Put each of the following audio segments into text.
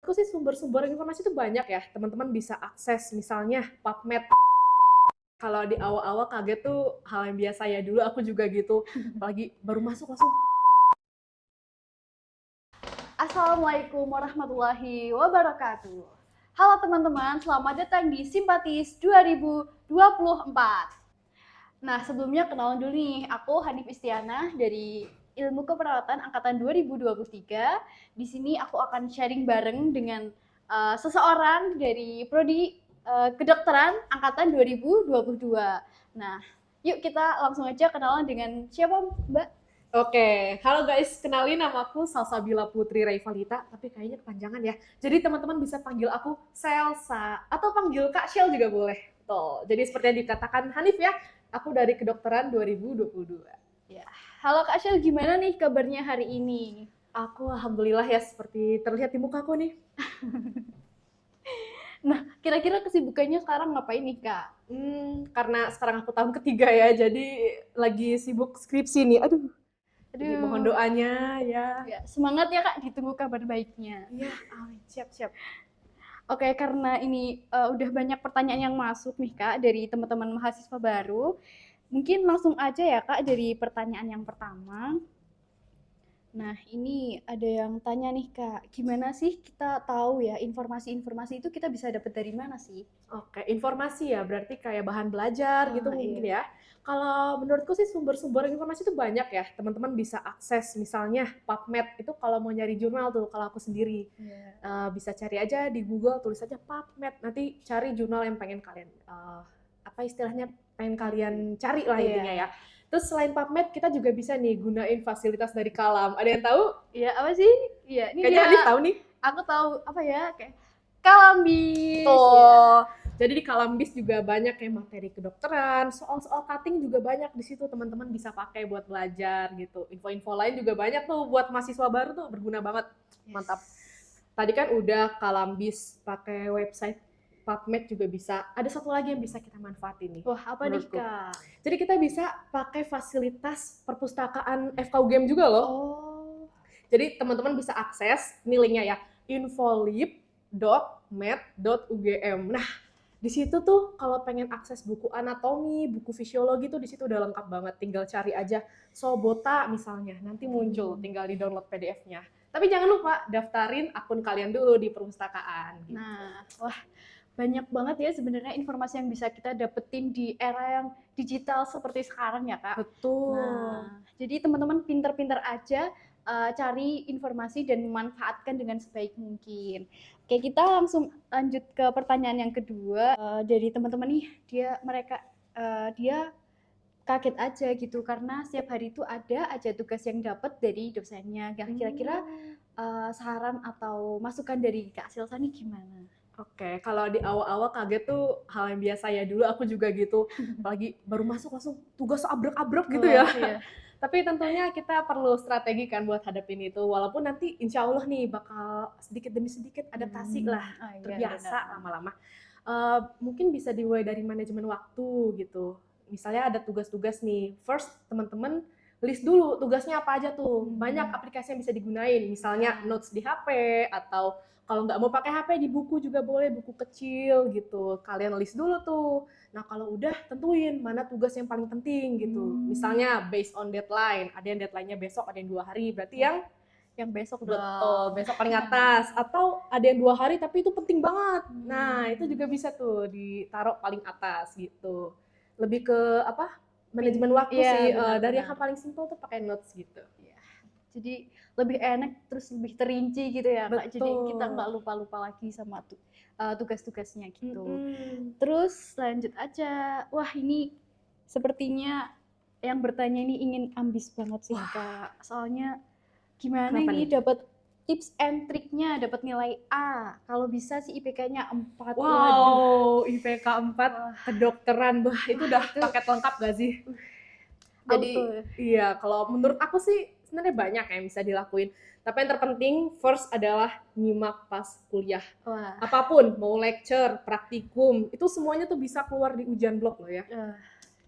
Aku sih sumber-sumber informasi itu banyak ya, teman-teman bisa akses misalnya PubMed. Kalau di awal-awal kaget tuh hal yang biasa ya, dulu aku juga gitu, apalagi baru masuk langsung. Assalamualaikum warahmatullahi wabarakatuh. Halo teman-teman, selamat datang di Simpatis 2024. Nah, sebelumnya kenalan dulu nih, aku Hanif Istiana dari Ilmu Keperawatan Angkatan 2023. Di sini aku akan sharing bareng dengan seseorang dari Prodi Kedokteran Angkatan 2022. Nah, yuk kita langsung aja kenalan dengan siapa, Mbak? Oke, halo guys, kenalin nama aku Salsabila Putri Raivalita, tapi kayaknya kepanjangan ya. Jadi teman-teman bisa panggil aku Selsa, atau panggil Kak Shell juga boleh. Tuh, jadi seperti yang dikatakan Hanif ya, aku dari Kedokteran 2022. Ya. Halo Kak Shell, gimana nih kabarnya hari ini? Aku alhamdulillah ya, seperti terlihat di muka aku nih. Nah, kira-kira kesibukannya sekarang ngapain nih, Kak? Karena sekarang aku tahun ketiga ya, jadi lagi sibuk skripsi nih. Aduh. Jadi mohon doanya ya. Ya, semangat ya Kak, ditunggu kabar baiknya. Iya, amin. Siap-siap. Oke, karena ini udah banyak pertanyaan yang masuk nih Kak dari teman-teman mahasiswa baru. Mungkin langsung aja ya Kak dari pertanyaan yang pertama. Nah, ini ada yang tanya nih Kak, gimana sih kita tahu ya informasi-informasi itu kita bisa dapat dari mana sih? Oke, informasi ya, berarti kayak bahan belajar gitu mungkin ya. Kalau menurutku sih sumber-sumber informasi itu banyak ya, teman-teman bisa akses misalnya PubMed itu kalau mau nyari jurnal tuh, kalau aku sendiri bisa cari aja di Google, tulis aja PubMed, nanti cari jurnal yang pengen kalian apa istilahnya pengen kalian cari lah intinya ya. Terus selain PubMed kita juga bisa nih gunain fasilitas dari Kalam. Ada yang tahu? Iya, apa sih? Iya, ini Kayaknya dia. Hanif tahu nih. Aku tahu apa ya? Kayak Kalambis. Tuh. Ya. Jadi di Kalambis juga banyak kayak materi kedokteran, soal-soal cutting juga banyak di situ teman-teman bisa pakai buat belajar gitu. Info-info lain juga banyak tuh buat mahasiswa baru tuh berguna banget. Mantap. Tadi kan udah Kalambis pakai website PubMed juga bisa. Ada satu lagi yang bisa kita manfaatin nih. Wah, apa nih Kak? Jadi kita bisa pakai fasilitas perpustakaan FKUGM juga loh. Oh. Jadi teman-teman bisa akses, ini linknya ya, infolib.med.ugm. Nah, di situ tuh kalau pengen akses buku anatomi, buku fisiologi tuh di situ udah lengkap banget. Tinggal cari aja Sobota misalnya, nanti muncul, tinggal di-download PDF-nya. Tapi jangan lupa daftarin akun kalian dulu di perpustakaan. Gitu. Nah, wah banyak banget ya sebenarnya informasi yang bisa kita dapetin di era yang digital seperti sekarang ya Kak. Betul. Nah, jadi teman-teman pinter-pinter aja cari informasi dan memanfaatkan dengan sebaik mungkin. Oke, kita langsung lanjut ke pertanyaan yang kedua dari teman-teman nih. Dia kaget aja gitu karena setiap hari itu ada aja tugas yang dapat dari dosennya. Kira-kira saran atau masukan dari Kak Silsa nih gimana? Oke, kalau di awal-awal kaget tuh hal yang biasa ya, dulu aku juga gitu, apalagi baru masuk langsung tugas abrek-abrek gitu ya. Iya. Tapi tentunya kita perlu strategi kan buat hadapin itu, walaupun nanti insya Allah nih bakal sedikit demi sedikit adaptasi lah, terbiasa lama-lama. Mungkin bisa dimulai dari manajemen waktu gitu, misalnya ada tugas-tugas nih, first teman-teman list dulu tugasnya apa aja tuh, banyak aplikasi yang bisa digunain, misalnya notes di HP, atau kalau nggak mau pakai HP di buku juga boleh, buku kecil gitu. Kalian list dulu tuh. Nah kalau udah tentuin mana tugas yang paling penting gitu. Misalnya based on deadline. Ada yang deadline-nya besok, ada yang 2 hari. Berarti yang besok betul, besok paling atas. Atau ada yang 2 hari tapi itu penting banget. Nah itu juga bisa tuh ditaruh paling atas gitu. Lebih ke apa? Manajemen waktu sih. Dari yang paling simpel tuh pakai notes gitu. Jadi lebih enak terus lebih terinci gitu ya Kak. Jadi kita nggak lupa-lupa lagi sama tugas-tugasnya gitu. Terus lanjut aja. Wah ini sepertinya yang bertanya ini ingin ambis banget sih Kak. Soalnya gimana ini dapat tips and triknya dapat nilai A. Kalau bisa sih IPK-nya 4. Wow, IPK 4 kedokteran. Bah, itu udah paket lengkap gak sih? Jadi iya, kalau menurut aku sih sebenarnya banyak yang bisa dilakuin. Tapi yang terpenting first adalah nyimak pas kuliah. Apapun, mau lecture, praktikum, itu semuanya tuh bisa keluar di ujian blok loh ya.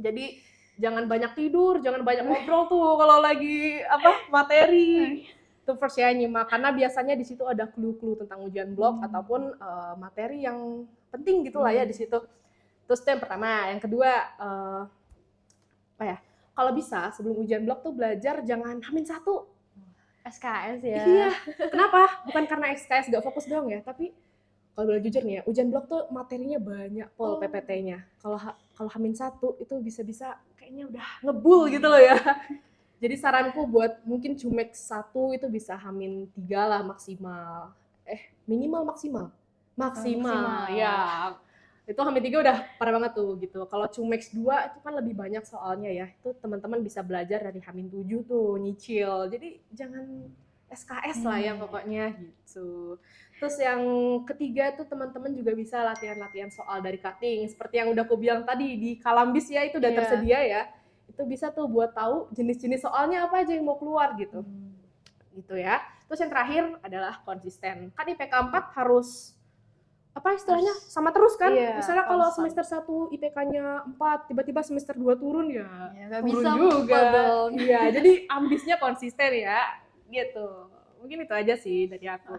Jadi jangan banyak tidur, jangan banyak ngobrol tuh kalau lagi materi. Itu first ya nyimak, karena biasanya di situ ada clue-clue tentang ujian blok ataupun materi yang penting gitu lah ya di situ. Terus itu yang pertama. Yang kedua, apa ya? Kalau bisa sebelum ujian blok tuh belajar jangan H-1. SKS ya. Iya. Kenapa? Bukan karena SKS gak fokus doang ya, tapi kalau boleh jujur nih ya, ujian blok tuh materinya banyak pol PPT-nya. Kalau H-1 itu bisa-bisa kayaknya udah ngebul gitu loh ya. Jadi saranku buat mungkin Cumex 1 itu bisa H-3 lah maksimal. Minimal maksimal. Maksimal. Ya. Itu H-3 udah parah banget tuh gitu. Kalau Cumex 2 itu kan lebih banyak soalnya ya. Itu teman-teman bisa belajar dari H-7 tuh, nyicil. Jadi jangan SKS lah ya pokoknya gitu. Terus yang ketiga tuh teman-teman juga bisa latihan-latihan soal dari cutting. Seperti yang udah aku bilang tadi, di Kalambis ya itu udah tersedia ya. Itu bisa tuh buat tahu jenis-jenis soalnya apa aja yang mau keluar gitu. Gitu ya. Terus yang terakhir adalah konsisten. Kan IPK 4 harus apa istilahnya sama terus kan? Misalnya kalau semester 1 IPK-nya 4, tiba-tiba semester 2 turun ya nggak turun bisa juga. dong. Iya, jadi ambisnya konsisten ya. Gitu. Mungkin itu aja sih dari aku.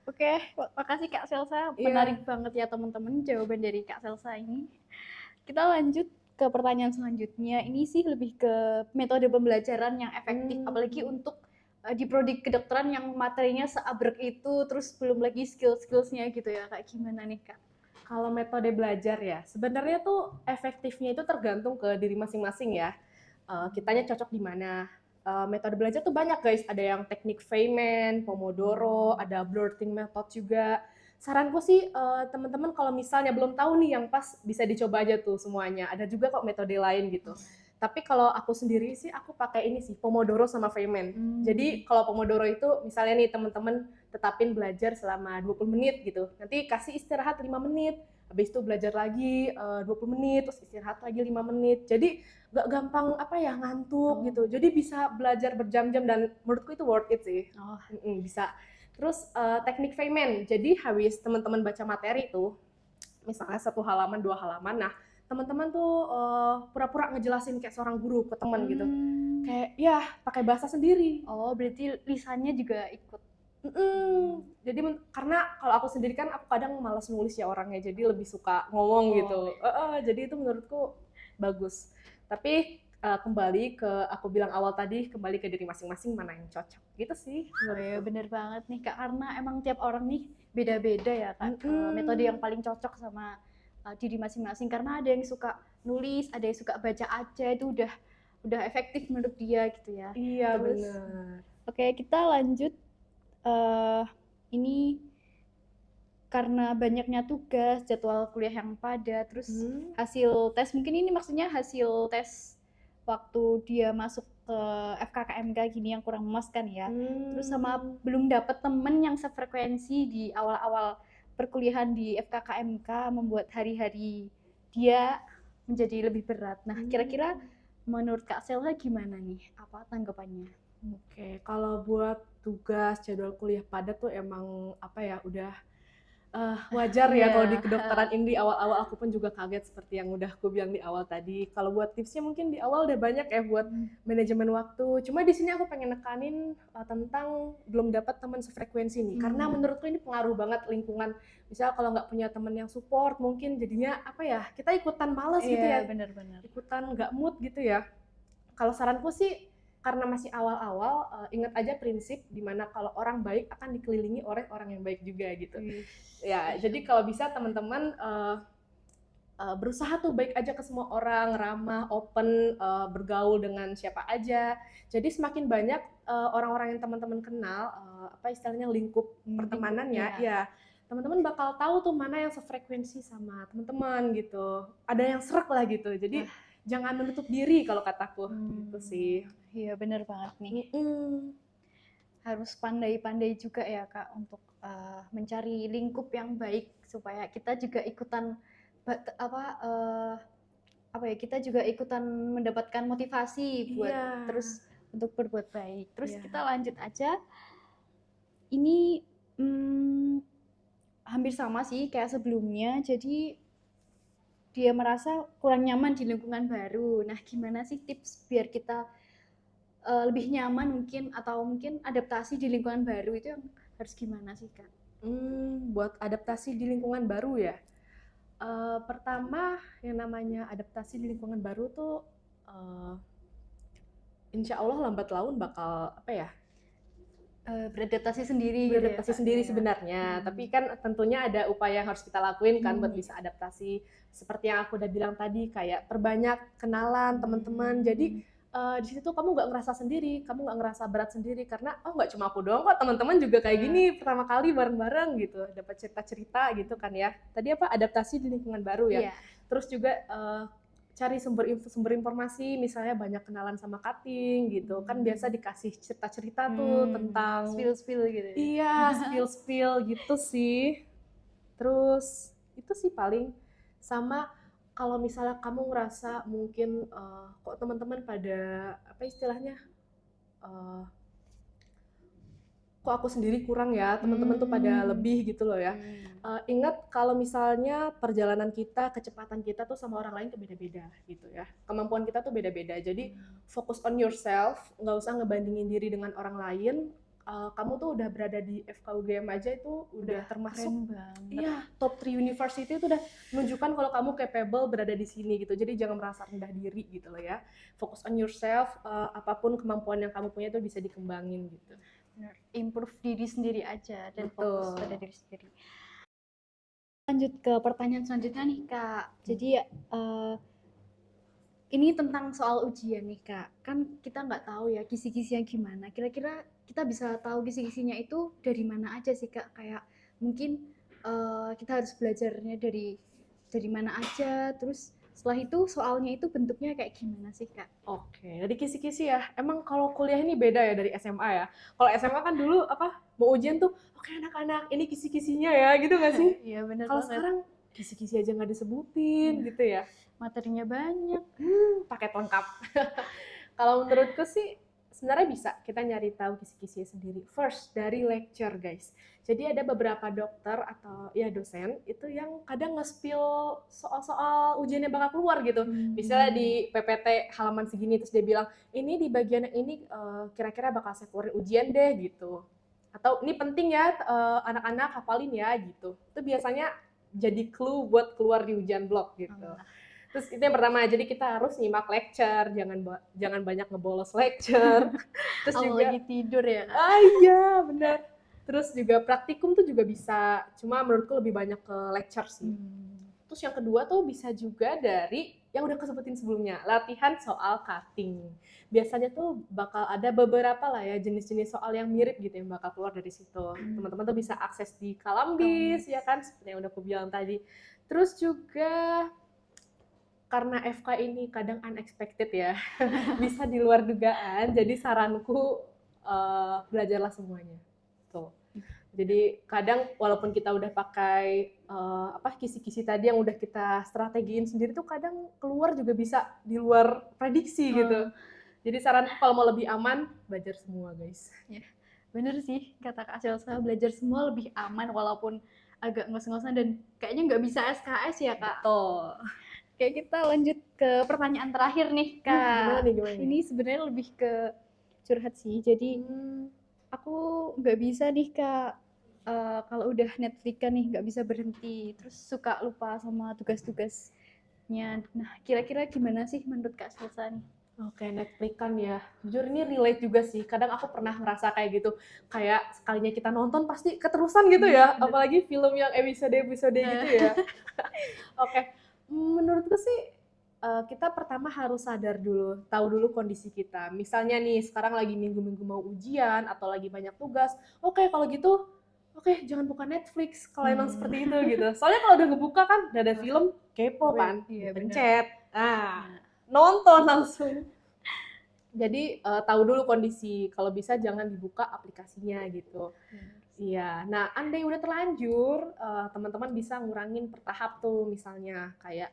Oke, makasih Kak Selsa. Menarik banget ya teman-teman jawaban dari Kak Selsa ini. Kita lanjut ke pertanyaan selanjutnya. Ini sih lebih ke metode pembelajaran yang efektif, apalagi untuk di prodi kedokteran yang materinya seabrek itu, terus belum lagi skills-skillsnya gitu ya. Kayak gimana nih Kak? Kalau metode belajar ya, sebenarnya tuh efektifnya itu tergantung ke diri masing-masing ya. Kitanya cocok di mana. Metode belajar tuh banyak guys, ada yang teknik Feynman, Pomodoro, ada Blurting method juga. Saranku sih teman-teman kalau misalnya belum tahu nih yang pas bisa dicoba aja tuh semuanya. Ada juga kok metode lain gitu. Tapi kalau aku sendiri sih aku pakai ini sih Pomodoro sama Feynman. Jadi kalau Pomodoro itu misalnya nih teman-teman tetapin belajar selama 20 menit gitu. Nanti kasih istirahat 5 menit. Habis itu belajar lagi 20 menit, terus istirahat lagi 5 menit. Jadi gak gampang apa ya ngantuk gitu. Jadi bisa belajar berjam-jam dan menurutku itu worth it sih. Bisa. Terus teknik Feynman. Jadi habis teman-teman baca materi itu, misalnya 1 halaman, 2 halaman, nah teman-teman tuh pura-pura ngejelasin kayak seorang guru ke teman gitu. Kayak ya pakai bahasa sendiri. Oh, berarti lisannya juga ikut. Jadi karena kalau aku sendiri kan aku kadang malas nulis ya orangnya, jadi lebih suka ngomong gitu. Jadi itu menurutku bagus. Tapi kembali ke aku bilang awal tadi, kembali ke diri masing-masing mana yang cocok gitu sih. Ya bener banget nih Kak, karena emang tiap orang nih beda-beda ya Kak. Metode yang paling cocok sama diri masing-masing, karena ada yang suka nulis, ada yang suka baca aja, itu udah efektif menurut dia gitu ya. Iya benar. Oke, kita lanjut. Ini karena banyaknya tugas, jadwal kuliah yang padat, terus hasil tes, mungkin ini maksudnya hasil tes waktu dia masuk ke FKKMK gini yang kurang memuaskan ya. Terus sama belum dapat temen yang sefrekuensi di awal-awal perkuliahan di FKKMK, membuat hari-hari dia menjadi lebih berat. Nah, kira-kira menurut Kak Selha gimana nih? Apa tanggapannya? Oke, kalau buat tugas jadwal kuliah padat tuh emang apa ya udah wajar ya kalau di kedokteran ini. Awal-awal aku pun juga kaget seperti yang udah aku bilang di awal tadi. Kalau buat tipsnya mungkin di awal udah banyak ya buat manajemen waktu. Cuma di sini aku pengen nekanin tentang belum dapat teman sefrekuensi nih. Karena menurutku ini pengaruh banget lingkungan. Misal kalau nggak punya teman yang support, mungkin jadinya apa ya, kita ikutan males gitu ya. Bener-bener. Ikutan nggak mood gitu ya. Kalau saranku sih karena masih awal-awal, ingat aja prinsip dimana kalau orang baik akan dikelilingi oleh orang yang baik juga gitu. Ya, jadi kalau bisa teman-teman berusaha tuh baik aja ke semua orang, ramah, open, bergaul dengan siapa aja. Jadi semakin banyak orang-orang yang teman-teman kenal, apa istilahnya lingkup pertemanannya, ya teman-teman bakal tahu tuh mana yang sefrekuensi sama teman-teman gitu. Ada yang serak lah gitu. Jadi jangan menutup diri kalau kataku gitu sih. Iya benar banget nih. Harus pandai-pandai juga ya Kak untuk mencari lingkup yang baik supaya kita juga ikutan kita juga ikutan mendapatkan motivasi buat terus untuk berbuat baik. Terus kita lanjut aja. Ini hampir sama sih kayak sebelumnya. Jadi dia merasa kurang nyaman di lingkungan baru. Nah, gimana sih tips biar kita lebih nyaman mungkin, atau mungkin adaptasi di lingkungan baru itu yang harus gimana sih Kak? Buat adaptasi di lingkungan baru ya. Pertama yang namanya adaptasi di lingkungan baru tuh insya Allah lambat laun bakal apa ya? Beradaptasi sendiri gitu ya Beradaptasi Kak? sendiri Ya. sebenarnya, tapi kan tentunya ada upaya yang harus kita lakuin kan buat Iya. bisa adaptasi. Seperti yang aku udah bilang tadi, kayak perbanyak kenalan teman-teman. Jadi di situ kamu nggak ngerasa sendiri, kamu nggak ngerasa berat sendiri karena nggak cuma aku doang kok, teman-teman juga kayak gini pertama kali bareng-bareng gitu, dapat cerita-cerita gitu kan ya. Tadi apa adaptasi di lingkungan baru ya. Iya. Terus juga cari sumber informasi, misalnya banyak kenalan sama cutting gitu kan, biasa dikasih cerita-cerita tuh tentang spill gitu ya. iya, spill gitu sih. Terus itu sih paling, sama kalau misalnya kamu ngerasa mungkin kok teman-teman pada apa istilahnya, eh, kok aku sendiri kurang ya, teman-teman tuh pada lebih gitu loh ya. Ingat kalau misalnya perjalanan kita, kecepatan kita tuh sama orang lain tuh beda-beda gitu ya. Kemampuan kita tuh beda-beda. Jadi fokus on yourself, nggak usah ngebandingin diri dengan orang lain. Kamu tuh udah berada di FKUGM aja itu udah termasuk iya, top 3 university itu udah menunjukkan kalau kamu capable berada di sini gitu. Jadi jangan merasa rendah diri gitu loh ya. Fokus on yourself, apapun kemampuan yang kamu punya itu bisa dikembangin gitu. Improve diri sendiri aja dan Betul. fokus pada diri sendiri. Lanjut ke pertanyaan selanjutnya nih Kak. Jadi ini tentang soal ujian nih Kak. Kan kita nggak tahu ya kisi-kisinya gimana. Kira-kira kita bisa tahu kisi-kisinya itu dari mana aja sih Kak? Kayak mungkin kita harus belajarnya dari mana aja. Terus setelah itu soalnya itu bentuknya kayak gimana sih Kak? Oke, dari kisi-kisi ya. Emang kalau kuliah ini beda ya dari SMA ya. Kalau SMA kan dulu apa mau ujian tuh, oke anak-anak ini kisi-kisinya ya gitu nggak sih? Iya benar Kalau banget. sekarang kisi-kisi aja nggak disebutin gitu ya. Materinya banyak. Paket lengkap. Kalau menurutku sih sebenarnya bisa kita nyari tahu kisi-kisinya sendiri. First dari lecture guys. Jadi ada beberapa dokter atau ya dosen itu yang kadang nge-spill soal-soal ujian yang bakal keluar gitu. Misalnya di PPT halaman segini terus dia bilang ini di bagian ini kira-kira bakal saya keluarin ujian deh gitu. Atau ini penting ya anak-anak hafalin ya gitu. Itu biasanya jadi clue buat keluar di ujian blog gitu. Terus itu yang pertama, jadi kita harus nyimak lecture, jangan banyak ngebolos lecture. Terus juga lagi tidur ya Kak? iya benar. Terus juga praktikum tuh juga bisa, cuma menurutku lebih banyak ke lecture sih. Terus yang kedua tuh bisa juga dari yang udah kesebutin sebelumnya, latihan soal cutting. Biasanya tuh bakal ada beberapa lah ya jenis-jenis soal yang mirip gitu yang bakal keluar dari situ. Teman-teman tuh bisa akses di Kalambis ya kan, seperti yang udah aku bilang tadi. Terus juga karena FK ini kadang unexpected ya, bisa di luar dugaan. Jadi saranku belajarlah semuanya. Tuh. Jadi kadang walaupun kita udah pakai kisi-kisi tadi yang udah kita strategiin sendiri tuh kadang keluar juga bisa di luar prediksi gitu. Jadi saran kalau mau lebih aman belajar semua guys. Ya, bener sih kata Kak Selsa, belajar semua lebih aman walaupun agak ngos-ngosan dan kayaknya nggak bisa SKS ya Kak. Betul. Kayak kita lanjut ke pertanyaan terakhir nih Kak. Gimana nih? Ini sebenarnya lebih ke curhat sih. Jadi aku nggak bisa nih Kak. Kalau udah Netflix kan nih nggak bisa berhenti, terus suka lupa sama tugas-tugasnya. Nah kira-kira gimana sih menurut Kak Selsa nih? Oke, Netflix kan ya. Jujur ini relate juga sih. Kadang aku pernah ngerasa kayak gitu. Kayak sekalinya kita nonton pasti keterusan gitu ya. Apalagi film yang episode-episode gitu ya. Oke, menurutku sih kita pertama harus sadar dulu, tahu dulu kondisi kita. Misalnya nih, sekarang lagi minggu-minggu mau ujian atau lagi banyak tugas. Oke, kalau gitu, jangan buka Netflix kalau emang seperti itu gitu. Soalnya kalau udah ngebuka kan, udah ada film, kepo kan, pencet. Nonton langsung. Jadi tahu dulu kondisi. Kalau bisa jangan dibuka aplikasinya gitu. Iya. Nah, andai udah terlanjur, teman-teman bisa ngurangin per tahap tuh, misalnya kayak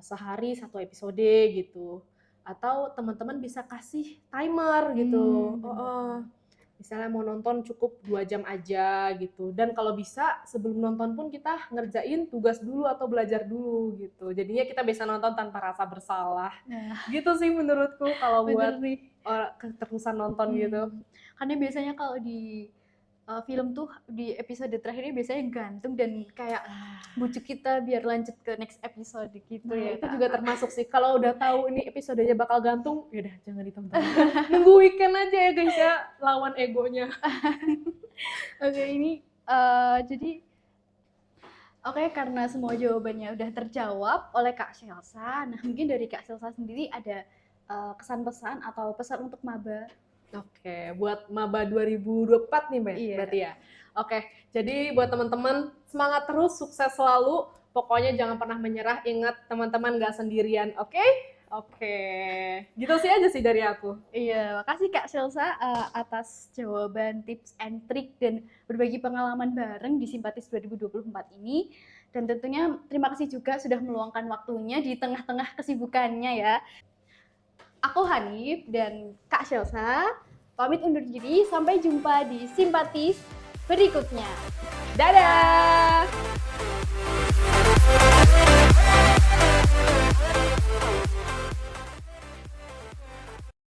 sehari 1 episode gitu. Atau teman-teman bisa kasih timer gitu. misalnya mau nonton cukup 2 jam aja gitu. Dan kalau bisa sebelum nonton pun kita ngerjain tugas dulu atau belajar dulu gitu. Jadinya kita bisa nonton tanpa rasa bersalah. Nah, Gitu sih menurutku kalau bener buat nih. keterusan nonton gitu. Karena biasanya kalau di film tuh di episode terakhir ini biasanya gantung dan kayak bujuk kita biar lanjut ke next episode gitu Nah, ya. itu Kak. juga termasuk sih. Kalau udah tahu ini episodenya bakal gantung, yaudah jangan ditonton. Nunggu weekend aja ya guys ya, lawan egonya. Oke, ini jadi oke, karena semua jawabannya udah terjawab oleh Kak Shelsa. Nah, mungkin dari Kak Shelsa sendiri ada kesan-pesan atau pesan untuk maba. Oke, buat maba 2024 nih Mbak, Iya. berarti ya. Oke, jadi buat teman-teman semangat terus, sukses selalu. Pokoknya jangan pernah menyerah, ingat teman-teman gak sendirian, oke? Oke, gitu sih aja sih dari aku. Iya, makasih Kak Shelsa atas jawaban, tips and trik dan berbagi pengalaman bareng di Simpatis 2024 ini. Dan tentunya terima kasih juga sudah meluangkan waktunya di tengah-tengah kesibukannya ya. Aku Hanif dan Kak Shelsa pamit undur diri. Sampai jumpa di Simpatis berikutnya. Dadah!